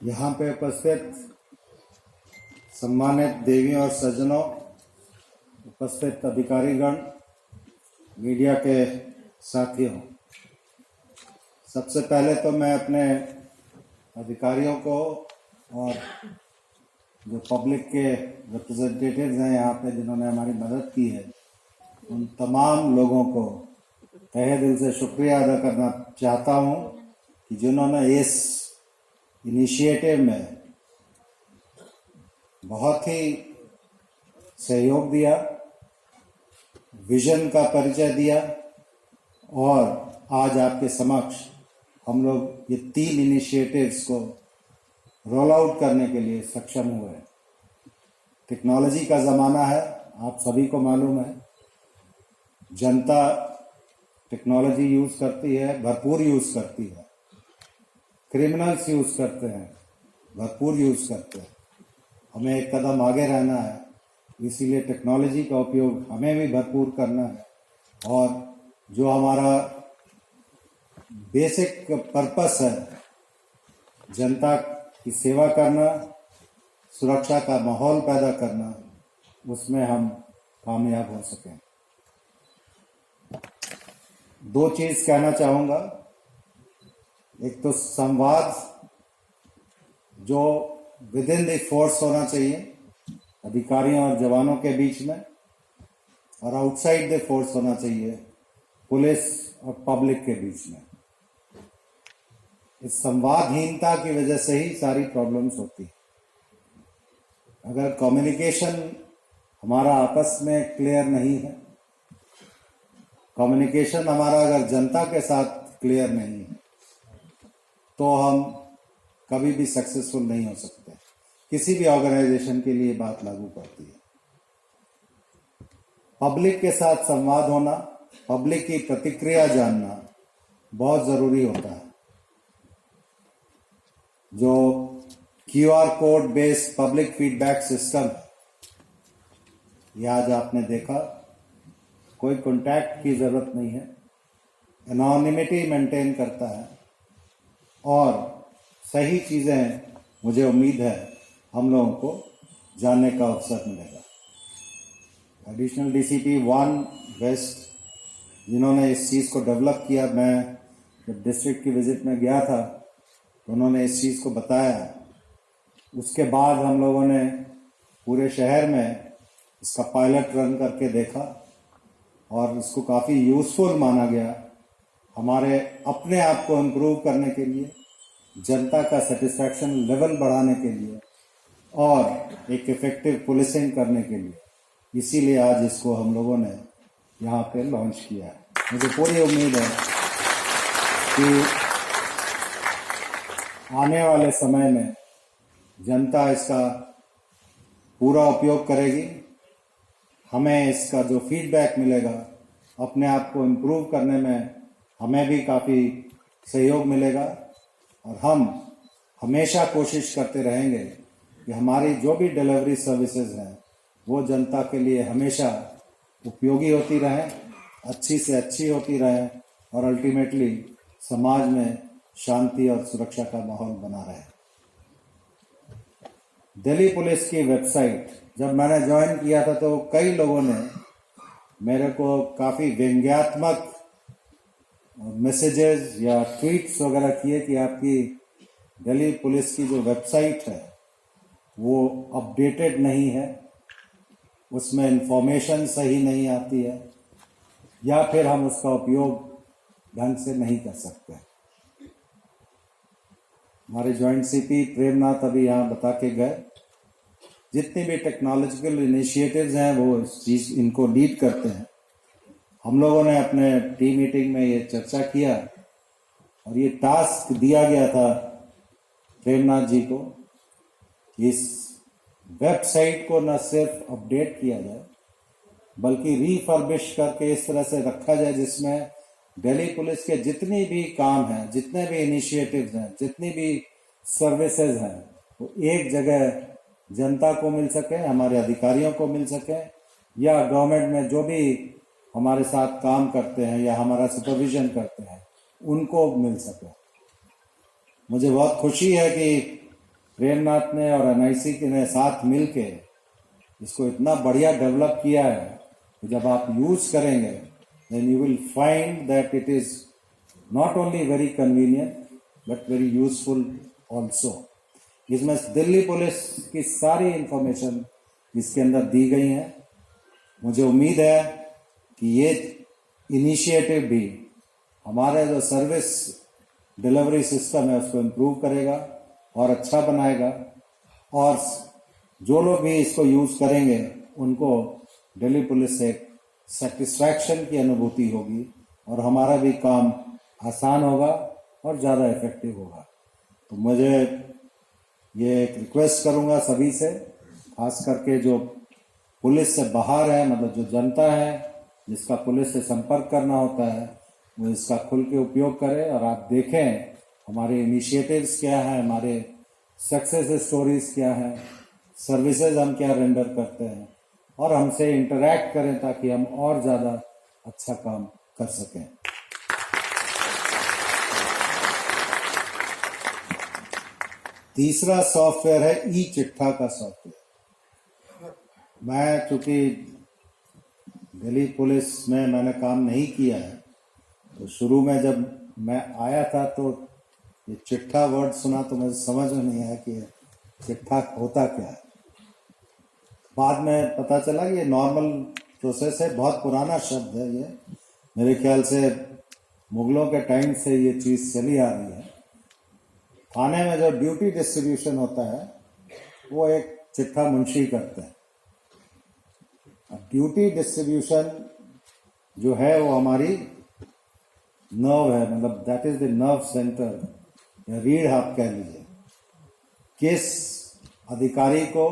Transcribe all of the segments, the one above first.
यहाँ पे उपस्थित सम्मानित देवियों और सज्जनों, उपस्थित अधिकारीगण, मीडिया के साथियों, सबसे पहले तो मैं अपने अधिकारियों को और जो पब्लिक के रिप्रेजेंटेटिव्स हैं यहाँ पे जिन्होंने हमारी मदद की है, उन तमाम लोगों को तहे दिल से शुक्रिया अदा करना चाहता हूँ कि जिन्होंने इस इनिशिएटिव में बहुत ही सहयोग दिया, विजन का परिचय दिया और आज आपके समक्ष हम लोग ये 3 इनिशिएटिव्स को रोल आउट करने के लिए सक्षम हुए। टेक्नोलॉजी का ज़माना है, आप सभी को मालूम है। जनता टेक्नोलॉजी यूज़ करती है, भरपूर यूज़ करती है। क्रिमिनल्स यूज़ करते हैं, भरपूर यूज़ करते हैं। हमें एक कदम आगे रहना है, इसीलिए टेक्नोलॉजी का उपयोग हमें भी भरपूर करना है और जो हमारा बेसिक पर्पस है, जनता की सेवा करना, सुरक्षा का माहौल पैदा करना, उसमें हम कामयाब हो सकें। 2 चीज़ कहना चाहूँगा। एक तो संवाद जो विद इन द फोर्स होना चाहिए अधिकारियों और जवानों के बीच में, और आउटसाइड द फोर्स होना चाहिए पुलिस और पब्लिक के बीच में। इस संवादहीनता की वजह से ही सारी प्रॉब्लम्स होती है। अगर कम्युनिकेशन हमारा आपस में क्लियर नहीं है, कम्युनिकेशन हमारा अगर जनता के साथ क्लियर नहीं है, तो हम कभी भी सक्सेसफुल नहीं हो सकते। किसी भी ऑर्गेनाइजेशन के लिए बात लागू पड़ती है। पब्लिक के साथ संवाद होना, पब्लिक की प्रतिक्रिया जानना बहुत ज़रूरी होता है। जो QR code based public feedback system, ये आज आपने देखा, कोई कॉन्टैक्ट की ज़रूरत नहीं है, एनोनिमिटी मेंटेन करता है और सही चीज़ें, मुझे उम्मीद है हम लोगों को जानने का अवसर मिलेगा। एडिशनल DCP 1 वेस्ट जिन्होंने इस चीज़ को डेवलप किया, मैं जब डिस्ट्रिक्ट की विजिट में गया था तो उन्होंने इस चीज़ को बताया। उसके बाद हम लोगों ने पूरे शहर में इसका पायलट रन करके देखा और इसको काफ़ी यूज़फुल माना गया हमारे अपने आप को इम्प्रूव करने के लिए, जनता का सेटिस्फैक्शन लेवल बढ़ाने के लिए और एक इफेक्टिव पुलिसिंग करने के लिए। इसीलिए आज इसको हम लोगों ने यहाँ पे लॉन्च किया है। मुझे पूरी उम्मीद है कि आने वाले समय में जनता इसका पूरा उपयोग करेगी। हमें इसका जो फीडबैक मिलेगा, अपने आप को इम्प्रूव करने में हमें भी काफ़ी सहयोग मिलेगा और हम हमेशा कोशिश करते रहेंगे कि हमारी जो भी डिलीवरी सर्विसेज हैं वो जनता के लिए हमेशा उपयोगी होती रहें, अच्छी से अच्छी होती रहें और अल्टीमेटली समाज में शांति और सुरक्षा का माहौल बना रहे। दिल्ली पुलिस की वेबसाइट जब मैंने ज्वाइन किया था तो कई लोगों ने मेरे को काफ़ी व्यंग्यात्मक मैसेजेस या ट्वीट्स वगैरह किए कि आपकी दिल्ली पुलिस की जो वेबसाइट है वो अपडेटेड नहीं है, उसमें इंफॉर्मेशन सही नहीं आती है या फिर हम उसका उपयोग ढंग से नहीं कर सकते। हमारे जॉइंट CP प्रेमनाथ अभी यहाँ बता के गए, जितनी भी टेक्नोलॉजिकल इनिशिएटिव्स हैं वो इस चीज़ इनको लीड करते हैं। हम लोगों ने अपने टीम मीटिंग में ये चर्चा किया और ये टास्क दिया गया था प्रेमनाथ जी को, इस वेबसाइट को न सिर्फ अपडेट किया जाए बल्कि रीफर्बिश करके इस तरह से रखा जाए जिसमें दिल्ली पुलिस के जितनी भी काम हैं, जितने भी इनिशिएटिव्स हैं, जितनी भी सर्विसेज हैं, वो एक जगह जनता को मिल सके, हमारे अधिकारियों को मिल सके या गवर्नमेंट में जो भी हमारे साथ काम करते हैं या हमारा सुपरविजन करते हैं उनको मिल सके। मुझे बहुत खुशी है कि प्रेमनाथ ने और एनआईसी के ने साथ मिलके इसको इतना बढ़िया डेवलप किया है कि जब आप यूज करेंगे then you will find that it is not only very convenient but very useful also. इसमें दिल्ली पुलिस की सारी इंफॉर्मेशन इसके अंदर दी गई है। मुझे उम्मीद है कि ये इनिशिएटिव भी हमारे जो सर्विस डिलीवरी सिस्टम है उसको इम्प्रूव करेगा और अच्छा बनाएगा, और जो लोग भी इसको यूज करेंगे उनको दिल्ली पुलिस से सेटिस्फैक्शन की अनुभूति होगी और हमारा भी काम आसान होगा और ज़्यादा इफेक्टिव होगा। तो मुझे ये एक रिक्वेस्ट करूंगा सभी से, खास करके जो पुलिस से बाहर है, मतलब जो जनता है जिसका पुलिस से संपर्क करना होता है, वो इसका खुल के उपयोग करें। और आप देखें हमारे इनिशिएटिव्स क्या हैं, हमारे सक्सेस स्टोरीज क्या हैं, सर्विसेज हम क्या रेंडर करते हैं, और हमसे इंटरैक्ट करें ताकि हम और ज़्यादा अच्छा काम कर सकें। तीसरा सॉफ्टवेयर है ई चिट्ठा का सॉफ्टवेयर। मैं चूंकि दिल्ली पुलिस में मैंने काम नहीं किया है, तो शुरू में जब मैं आया था तो ये चिट्ठा वर्ड सुना तो मुझे समझ में नहीं आया कि चिट्ठा होता क्या है। बाद में पता चला कि ये नॉर्मल प्रोसेस है, बहुत पुराना शब्द है ये, मेरे ख्याल से मुगलों के टाइम से ये चीज़ चली आ रही है। थाने में जो ड्यूटी डिस्ट्रीब्यूशन होता है वो एक चिट्ठा मुंशी करते हैं। अब ड्यूटी डिस्ट्रीब्यूशन जो है वो हमारी नर्व है, मतलब that is the nerve centre या रीढ़ आप कह लीजिए। किस अधिकारी को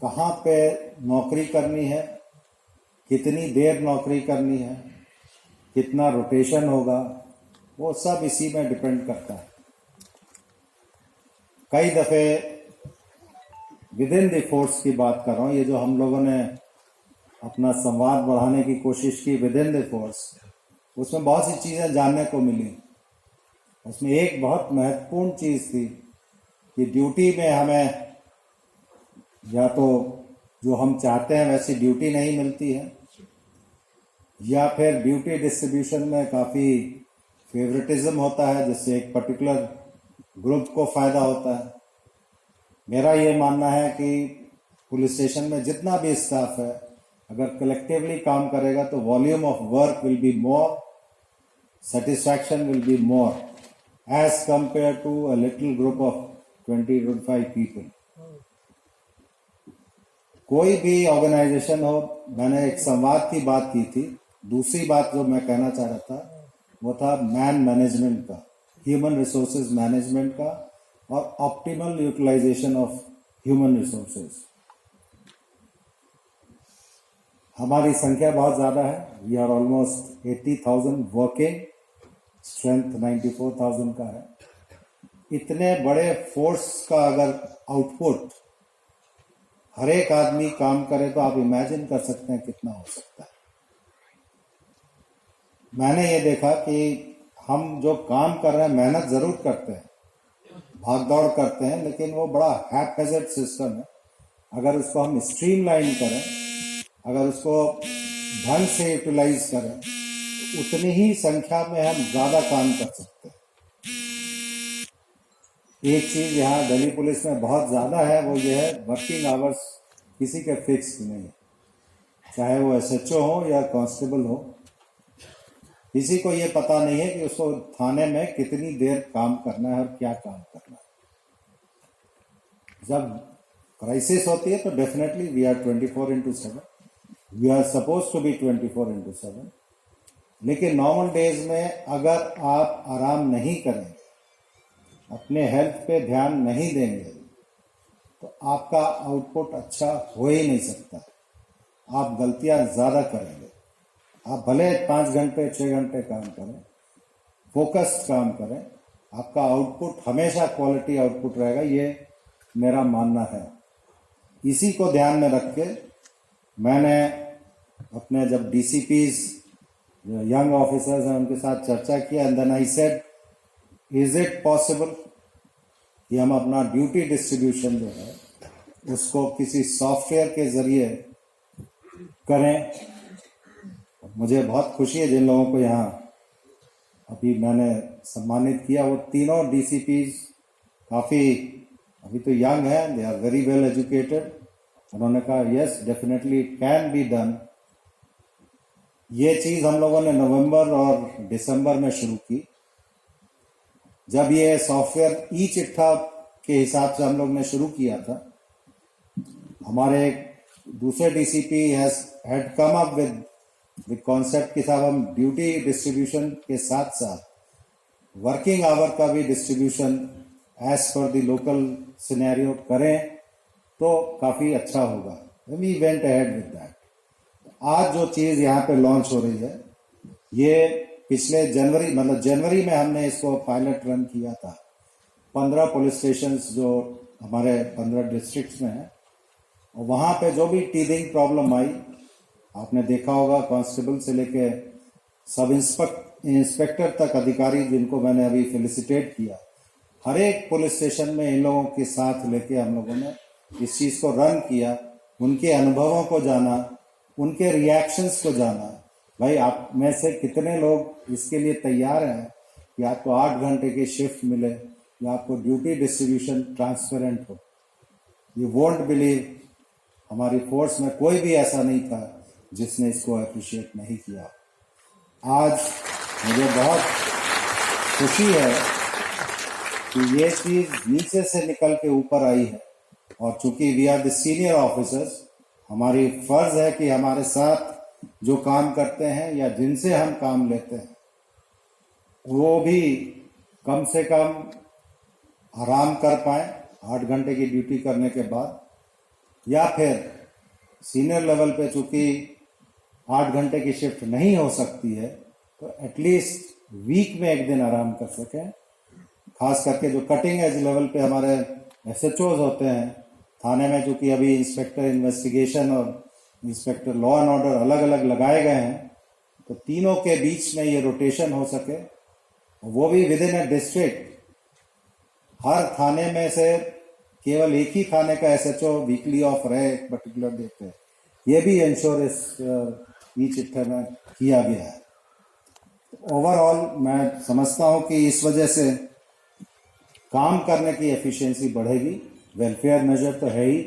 कहाँ पे नौकरी करनी है, कितनी देर नौकरी करनी है, कितना रोटेशन होगा, वो सब इसी में डिपेंड करता है। कई दफे विद इन द फोर्स की बात कर रहा हूँ, ये जो हम लोगों ने अपना संवाद बढ़ाने की कोशिश की विद इन द फोर्स, उसमें बहुत सी चीज़ें जानने को मिली। उसमें एक बहुत महत्वपूर्ण चीज़ थी कि ड्यूटी में हमें या तो जो हम चाहते हैं वैसी ड्यूटी नहीं मिलती है, या फिर ड्यूटी डिस्ट्रीब्यूशन में काफ़ी फेवरेटिज्म होता है जिससे एक पर्टिकुलर ग्रुप को फ़ायदा होता है। मेरा ये मानना है कि पुलिस स्टेशन में जितना भी स्टाफ है अगर कलेक्टिवली काम करेगा तो volume of work will be more, satisfaction will be more as compared to a little group of 20-25 people. कोई भी ऑर्गेनाइजेशन हो, मैंने एक संवाद की बात की थी। दूसरी बात जो मैं कहना चाह रहा था वो था मैन मैनेजमेंट का, ह्यूमन रिसोर्सेज मैनेजमेंट का, और optimal utilization of human resources. हमारी संख्या बहुत ज़्यादा है, we are almost 80,000 working, strength 94,000 का है। इतने बड़े फोर्स का अगर आउटपुट हर एक आदमी काम करे तो आप इमेजिन कर सकते हैं कितना हो सकता है। मैंने ये देखा कि हम जो काम कर रहे हैं, मेहनत जरूर करते हैं, भाग दौड़ करते हैं, लेकिन वो बड़ा हैपहेजेड सिस्टम है। अगर उसको हम स्ट्रीमलाइन करें, अगर उसको ढंग से यूटिलाइज करें, तो उतनी ही संख्या में हम ज़्यादा काम कर सकते हैं। एक चीज़ यहाँ दिल्ली पुलिस में बहुत ज़्यादा है, वो ये है वर्किंग आवर्स किसी के फिक्स नहीं है, चाहे वो एसएचओ हो या कांस्टेबल हो। किसी को ये पता नहीं है कि उसको थाने में कितनी देर काम करना है और क्या काम करना है। जब क्राइसिस होती है तो definitely we are 24/7, we are suppose to be 24/7। लेकिन नॉर्मल डेज में अगर आप आराम नहीं करेंगे, अपने हेल्थ पे ध्यान नहीं देंगे, तो आपका आउटपुट अच्छा हो ही नहीं सकता। आप गलतियां ज़्यादा करेंगे। आप भले 5 घंटे 6 घंटे काम करें, फोकस्ड काम करें, आपका आउटपुट हमेशा क्वालिटी आउटपुट रहेगा, ये मेरा मानना है। इसी को ध्यान में रख के मैंने अपने जब डीसीपीज, जो यंग ऑफिसर्स हैं, उनके साथ चर्चा किया, and then I said, is it possible कि हम अपना ड्यूटी डिस्ट्रीब्यूशन जो है उसको किसी सॉफ्टवेयर के जरिए करें। मुझे बहुत खुशी है जिन लोगों को यहाँ अभी मैंने सम्मानित किया, वो तीनों डीसीपीज काफ़ी अभी तो यंग है, they are very well educated. उन्होंने कहा yes definitely it can be done. ये चीज़ हम लोगों ने नवंबर और दिसंबर में शुरू की। जब ये सॉफ्टवेयर ई चिट्ठा के हिसाब से हम लोग ने शुरू किया था, हमारे दूसरे DCP had come up with concept कि साहब हम ड्यूटी डिस्ट्रीब्यूशन के साथ साथ वर्किंग आवर का भी distribution as per the local scenario करें तो काफ़ी अच्छा होगा। We went ahead with that. आज जो चीज़ यहाँ पे लॉन्च हो रही है, ये पिछले जनवरी में हमने इसको पायलट रन किया था। 15 पुलिस स्टेशंस जो हमारे 15 डिस्ट्रिक्ट्स में है, और वहाँ पे जो भी टीदिंग प्रॉब्लम आई, आपने देखा होगा कांस्टेबल से लेके सब इंस्पेक्टर तक अधिकारी जिनको मैंने अभी फेलिसिटेट किया, हर एक पुलिस स्टेशन में इन लोगों के साथ लेके हम लोगों ने इस चीज़ को रन किया, उनके अनुभवों को जाना, उनके रिएक्शंस को जाना। भाई आप में से कितने लोग इसके लिए तैयार हैं कि आपको 8 घंटे की शिफ्ट मिले या आपको ड्यूटी डिस्ट्रीब्यूशन ट्रांसपेरेंट हो। यू वोंट बिलीव, हमारी फोर्स में कोई भी ऐसा नहीं था जिसने इसको अप्रिशिएट नहीं किया। आज मुझे बहुत खुशी है कि ये चीज़ नीचे से निकल के ऊपर आई है, और चूंकि we are the senior officers, हमारी फर्ज है कि हमारे साथ जो काम करते हैं या जिनसे हम काम लेते हैं वो भी कम से कम आराम कर पाए 8 घंटे की ड्यूटी करने के बाद, या फिर सीनियर लेवल पे चूंकि 8 घंटे की शिफ्ट नहीं हो सकती है तो एटलीस्ट वीक में एक दिन आराम कर सकें। खास करके जो कटिंग एज लेवल पे हमारे एसएचओज होते हैं थाने में, चूंकि अभी इंस्पेक्टर इन्वेस्टिगेशन और इंस्पेक्टर लॉ एंड ऑर्डर अलग अलग लगाए गए हैं, तो तीनों के बीच में ये रोटेशन हो सके, वो भी विद इन ए डिस्ट्रिक्ट। हर थाने में से केवल एक ही थाने का एसएचओ वीकली ऑफ रहे एक पर्टिकुलर डे पे, ये भी इंश्योर इस ई चिट्ठे में किया गया है। ओवरऑल मैं समझता हूँ कि इस वजह से काम करने की एफिशिएंसी बढ़ेगी। वेलफेयर मेजर तो है ही,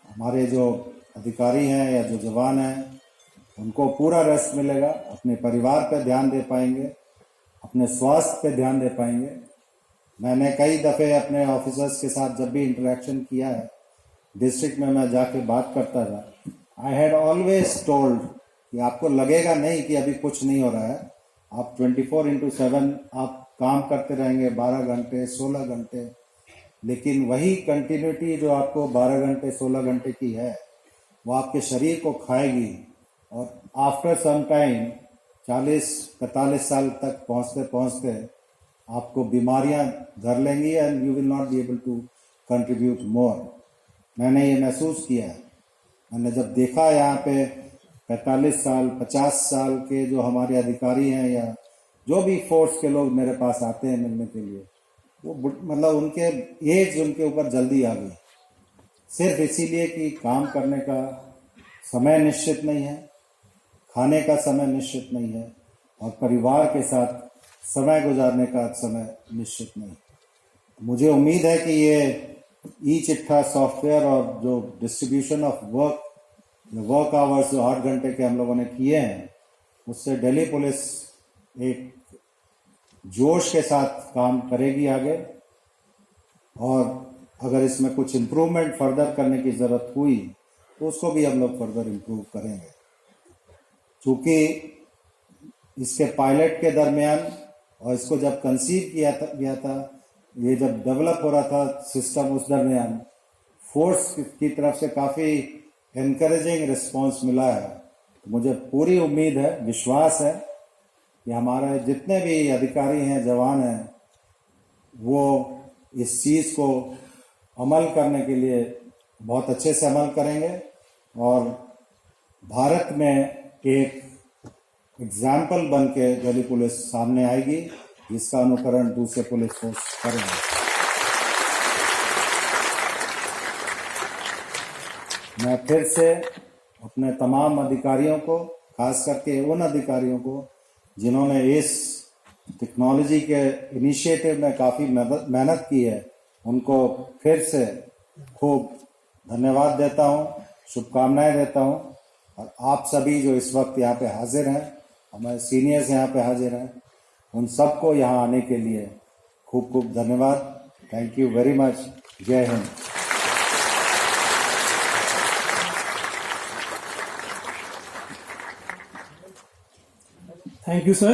हमारे जो अधिकारी हैं या जो जवान हैं उनको पूरा रेस्ट मिलेगा, अपने परिवार पे ध्यान दे पाएंगे, अपने स्वास्थ्य पे ध्यान दे पाएंगे। मैंने कई दफ़े अपने ऑफिसर्स के साथ जब भी इंटरेक्शन किया है, डिस्ट्रिक्ट में मैं जाके बात करता था, आई हैड ऑलवेज टोल्ड कि आपको लगेगा नहीं कि अभी कुछ नहीं हो रहा है, आप 24/7 आप काम करते रहेंगे 12 घंटे 16 घंटे, लेकिन वही कंटिन्यूटी जो आपको 12 घंटे 16 घंटे की है वो आपके शरीर को खाएगी, और आफ्टर सम टाइम 40-45 साल तक पहुंचते पहुंचते आपको बीमारियां घर लेंगी and you will not be able to contribute more. मैंने ये महसूस किया है। मैंने जब देखा यहाँ पे 45 साल 50 साल के जो हमारे अधिकारी हैं या जो भी फोर्स के लोग मेरे पास आते हैं मिलने के लिए, वो मतलब उनके एज उनके ऊपर जल्दी आ गई, सिर्फ इसीलिए कि काम करने का समय निश्चित नहीं है, खाने का समय निश्चित नहीं है, और परिवार के साथ समय गुजारने का समय निश्चित नहीं। मुझे उम्मीद है कि ये ई चिट्ठा सॉफ्टवेयर और जो डिस्ट्रीब्यूशन ऑफ वर्क आवर्स जो 8 घंटे के हम लोगों ने किए हैं, उससे दिल्ली पुलिस एक जोश के साथ काम करेगी आगे, और अगर इसमें कुछ इम्प्रूवमेंट फर्दर करने की ज़रूरत हुई तो उसको भी हम लोग फर्दर इम्प्रूव करेंगे। चूँकि इसके पायलट के दरमियान और इसको जब कंसीव गया था, ये जब डेवलप हो रहा था सिस्टम, उस दरमियान फोर्स की तरफ से काफ़ी एनकरेजिंग रिस्पांस मिला है। तो मुझे पूरी उम्मीद है, विश्वास है कि हमारे जितने भी अधिकारी हैं, जवान हैं, वो इस चीज़ को अमल करने के लिए बहुत अच्छे से अमल करेंगे, और भारत में एक एग्जाम्पल बन के दिल्ली पुलिस सामने आएगी, जिसका अनुकरण दूसरे पुलिस फोर्स करेंगे। मैं फिर से अपने तमाम अधिकारियों को, खास करके उन अधिकारियों को जिन्होंने इस टेक्नोलॉजी के इनिशिएटिव में काफ़ी मेहनत की है, उनको फिर से खूब धन्यवाद देता हूं, शुभकामनाएं देता हूं। और आप सभी जो इस वक्त यहाँ पे हाजिर हैं, हमारे सीनियर्स यहाँ पे हाजिर हैं, उन सबको यहाँ आने के लिए खूब खूब धन्यवाद। Thank you very much. जय Hind. Thank you, sir.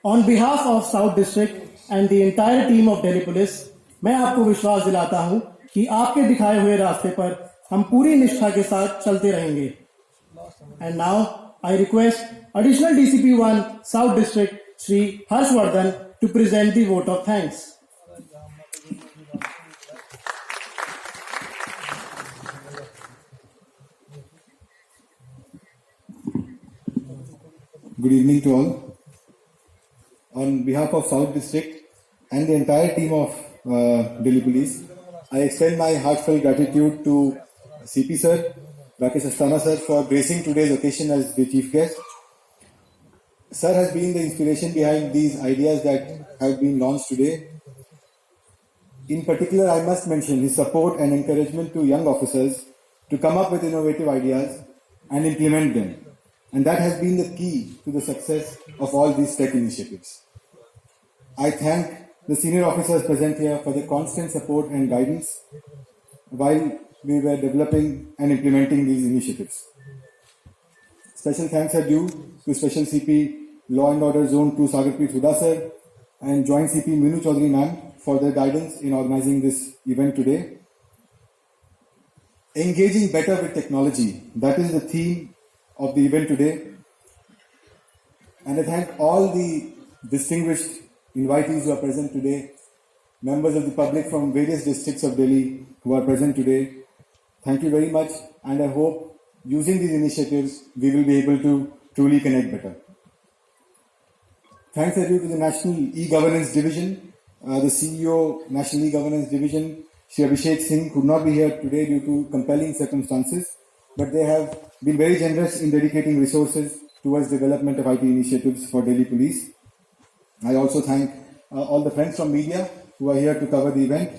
On behalf of South District and the entire team of Delhi Police, मैं आपको विश्वास दिलाता हूं कि आपके दिखाए हुए रास्ते पर हम पूरी निष्ठा के साथ चलते रहेंगे। And now I request Additional DCP 1 South District Shri Harshvardhan to present the vote of thanks. Good evening to all. On behalf of South District and the entire team of Delhi Police, I extend my heartfelt gratitude to CP Sir, Rakesh Asthana Sir, for gracing today's occasion as the chief guest. Sir has been the inspiration behind these ideas that have been launched today. In particular, I must mention his support and encouragement to young officers to come up with innovative ideas and implement them. And that has been the key to the success of all these tech initiatives. I thank the senior officers present here for their constant support and guidance while we were developing and implementing these initiatives. Special thanks are due to Special CP Law and Order Zone 2 Sagarpreet Huda Sir and Joint CP Minu Chaudhary Ma'am for their guidance in organizing this event today. Engaging better with technology, that is the theme of the event today. And I thank all the distinguished invitees who are present today, members of the public from various districts of Delhi who are present today. Thank you very much, and I hope using these initiatives we will be able to truly connect better. Thanks are due to the National E-Governance Division, the CEO, National E-Governance Division, Shri Abhishek Singh, could not be here today due to compelling circumstances, but they have been very generous in dedicating resources towards development of IT initiatives for Delhi Police. I also thank all the friends from media who are here to cover the event.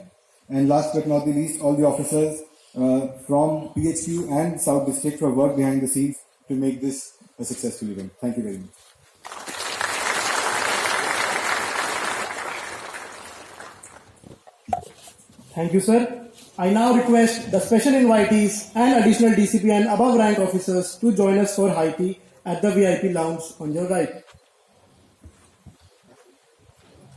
And last but not the least, all the officers from PHQ and South District who have worked behind the scenes to make this a successful event. Thank you very much. Thank you, sir. I now request the special invitees and additional DCP and above rank officers to join us for high tea at the VIP lounge on your right.